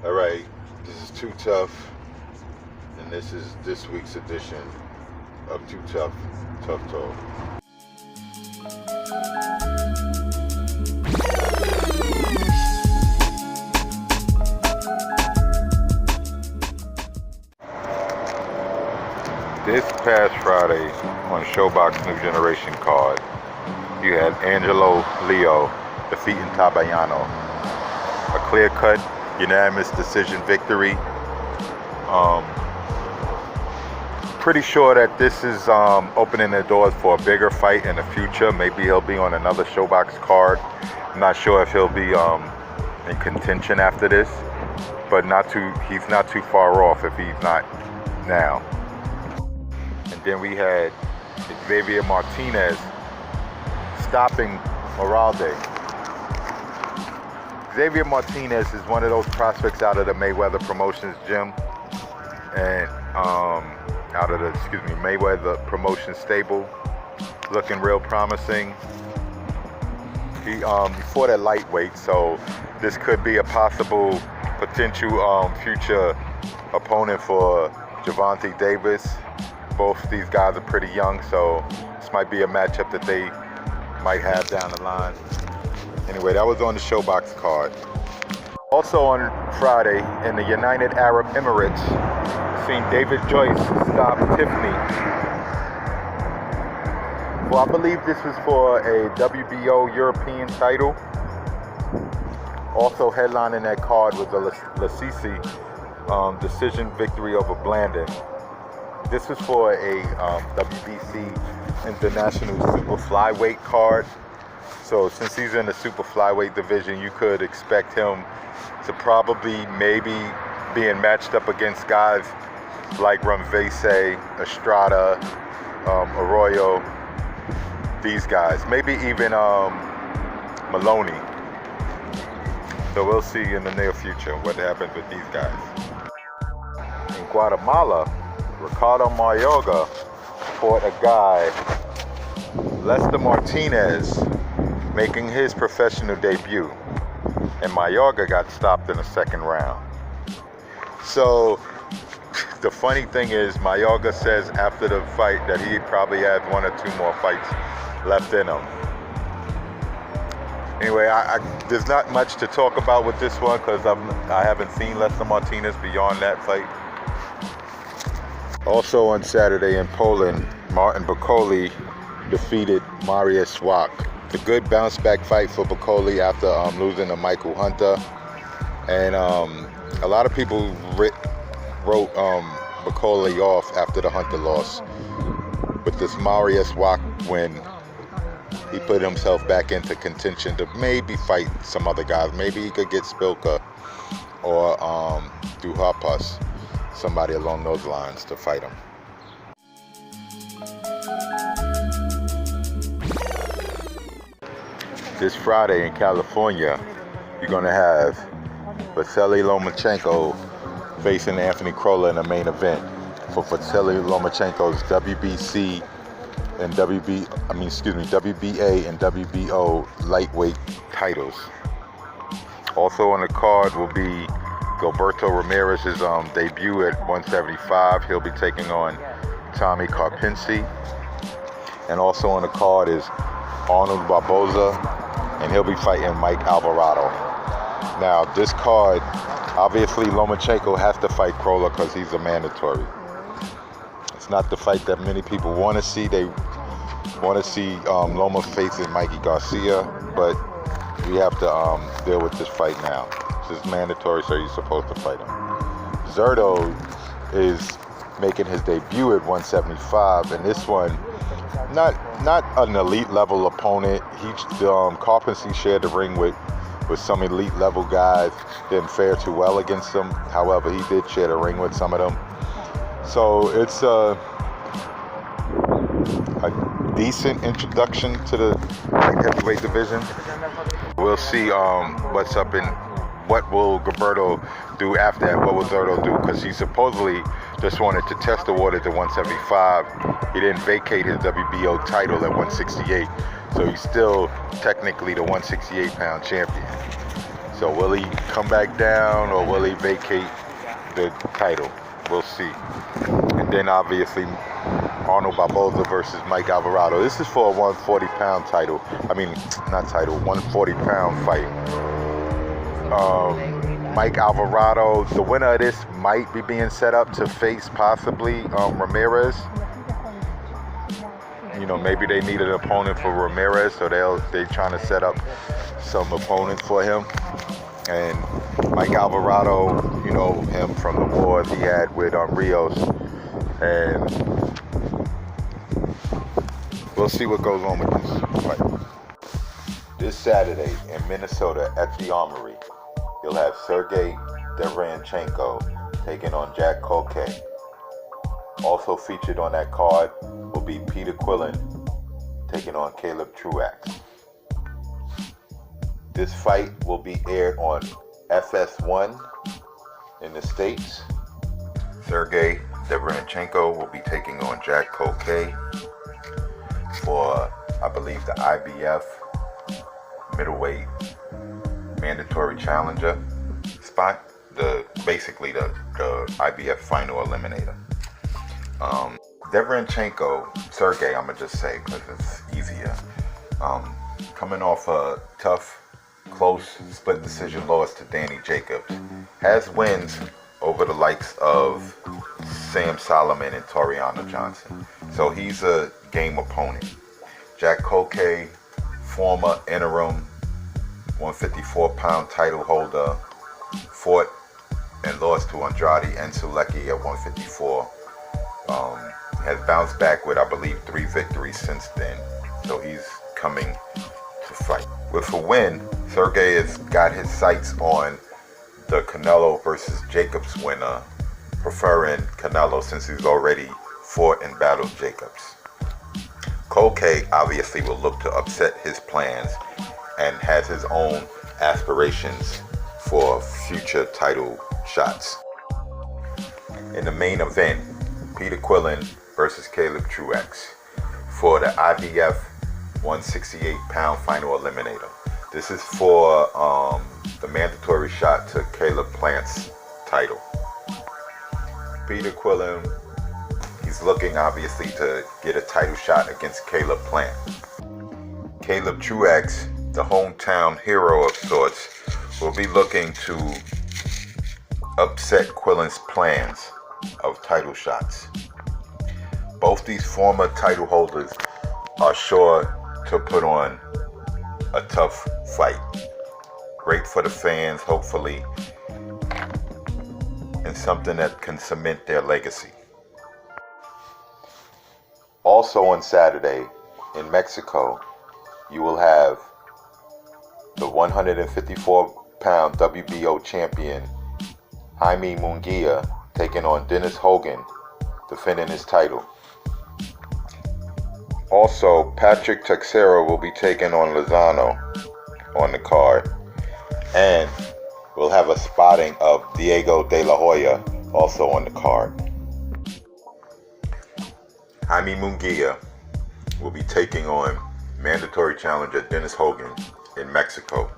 All right, this is Too Tough, and this is this week's edition of Too Tough, Tough Talk. This past Friday on SHOBox New Generation card, you had Angelo Leo defeating Tabayano. A clear-cut, unanimous decision victory. Pretty sure that this is opening the doors for a bigger fight in the future. Maybe he'll be on another SHOBox card. I'm not sure if he'll be in contention after this, but he's not too far off if he's not now. And then we had Xavier Martinez stopping Moralde. Xavier Martinez is one of those prospects out of the Mayweather Promotions gym and out of the Mayweather Promotions stable, looking real promising. He fought at lightweight, so this could be a possible potential future opponent for Gervonta Davis. Both these guys are pretty young, so this might be a matchup that they might have down the line. Anyway, that was on the SHOBox card. Also on Friday, in the United Arab Emirates, seen David Joyce stop Tiffany. Well, I believe this was for a WBO European title. Also headlining that card was a Lasisi decision victory over Blandon. This was for a WBC International Super Flyweight card. So since he's in the Super Flyweight division, you could expect him to probably maybe being matched up against guys like Ramvese, Estrada, Arroyo, these guys. Maybe even Maloney. So we'll see in the near future what happens with these guys. In Guatemala, Ricardo Mayorga fought a guy, Lester Martinez, making his professional debut. And Mayorga got stopped in the second round. So the funny thing is, Mayorga says after the fight that he probably has 1 or 2 more fights left in him. Anyway, there's not much to talk about with this one because I haven't seen Lester Martinez beyond that fight. Also on Saturday in Poland, Martin Bakole defeated Mariusz Wach. It's a good bounce back fight for Bakole after losing to Michael Hunter. And a lot of people wrote Bakole off after the Hunter loss. With this Mariusz Wach win, he put himself back into contention to maybe fight some other guys. Maybe he could get Spilka or Duhaupas, somebody along those lines to fight him. This Friday in California, you're going to have Vasily Lomachenko facing Anthony Crolla in the main event for Vasily Lomachenko's WBA and WBO lightweight titles. Also on the card will be Gilberto Ramirez's debut at 175. He'll be taking on Tommy Karpinski. And also on the card is Arnold Barboza, and he'll be fighting Mike Alvarado. Now, this card, obviously Lomachenko has to fight Crolla because he's a mandatory. It's not the fight that many people want to see. They want to see Loma facing Mikey Garcia, but we have to deal with this fight now. This is mandatory, so you're supposed to fight him. Zurdo is making his debut at 175, and this one, not an elite level opponent. Karpinski shared the ring with some elite level guys. Didn't fare too well against them. However, he did share the ring with some of them. So it's a decent introduction to the light heavyweight division. We'll see what's up in what will Gilberto do after that. What will Zurdo do? Because he supposedly just wanted to test the waters at 175. He didn't vacate his WBO title at 168. So he's still technically the 168-pound champion. So will he come back down or will he vacate the title? We'll see. And then obviously Arnold Barboza versus Mike Alvarado. This is for a 140-pound title. I mean, not title, 140-pound fight. Mike Alvarado, the winner of this might be being set up to face possibly Ramirez. You know, maybe they need an opponent for Ramirez, so they're trying to set up some opponents for him. And Mike Alvarado, you know him from the wars he had with Rios, and we'll see what goes on with this fight. This Saturday in Minnesota at the Armory, you'll have Sergey Derevyanchenko taking on Jack Koke. Also featured on that card will be Peter Quillen taking on Caleb Truax. This fight will be aired on FS1 in the States. Sergey Derevyanchenko will be taking on Jack Koke for, I believe, the IBF middleweight mandatory challenger spot. Basically the IBF final eliminator. Derevyanchenko, Sergey, I'm gonna just say because it's easier. Coming off a tough, close split decision loss to Danny Jacobs, has wins over the likes of Sam Solomon and Toriano Johnson. So he's a game opponent. Jack Koke, former interim 154-pound title holder, fought and lost to Andrade and Sulecki at 154. Has bounced back with, I believe, 3 victories since then. So he's coming to fight. With a win, Sergey has got his sights on the Canelo versus Jacobs winner, preferring Canelo since he's already fought and battled Jacobs. Koke obviously will look to upset his plans and has his own aspirations for future title shots. In the main event, Peter Quillen versus Caleb Truax for the IBF 168-pound final eliminator. This is for the mandatory shot to Caleb Plant's title. Peter Quillen, he's looking obviously to get a title shot against Caleb Plant. Caleb Truax, the hometown hero of sorts, will be looking to upset Quillen's plans of title shots. Both these former title holders are sure to put on a tough fight. Great for the fans, hopefully, and something that can cement their legacy. Also on Saturday in Mexico, you will have the 154-pound WBO champion Jaime Munguia taking on Dennis Hogan, defending his title. Also, Patrick Teixeira will be taking on Lozano on the card. And we'll have a spotting of Diego De La Hoya also on the card. Jaime Munguia will be taking on mandatory challenger Dennis Hogan in Mexico.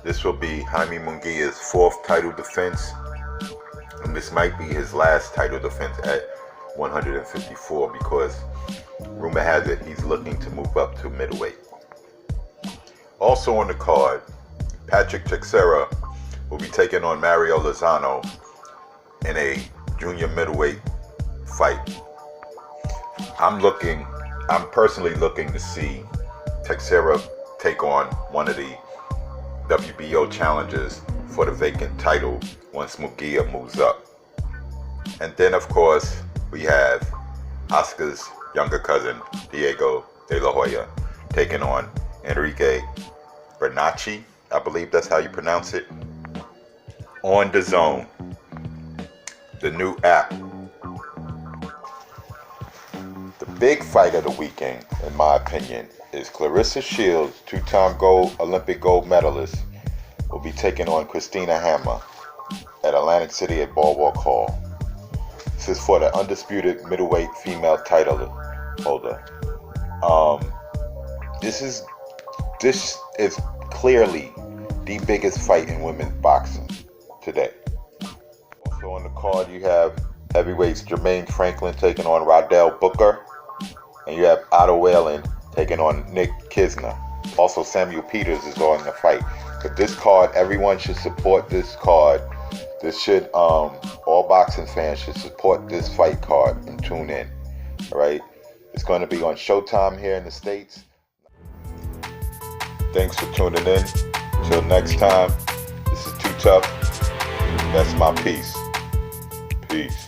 This will be Jaime Munguia's 4th title defense, and this might be his last title defense at 154 because rumor has it he's looking to move up to middleweight. Also on the card, Patrick Teixeira will be taking on Mario Lozano in a junior middleweight fight. I'm personally looking to see Teixeira take on one of the WBO challengers for the vacant title once Munguia moves up. And then of course we have Oscar's younger cousin Diego De La Hoya taking on Enrique Bernacchi, I believe that's how you pronounce it, on DAZN, the new app. The big fight of the weekend, in my opinion, is Clarissa Shields, 2-time Olympic gold medalist, will be taking on Christina Hammer at Atlantic City at Boardwalk Hall. This is for the undisputed middleweight female title holder. This is clearly the biggest fight in women's boxing today. Also on the card, you have heavyweights Jermaine Franklin taking on Rodell Booker, and you have Otto Whalen taking on Nick Kisner. Also, Samuel Peters is on the fight. But this card, everyone should support this card. All boxing fans should support this fight card and tune in. All right, it's going to be on Showtime here in the States. Thanks for tuning in. Till next time, this is Too Tough. That's my piece. Peace.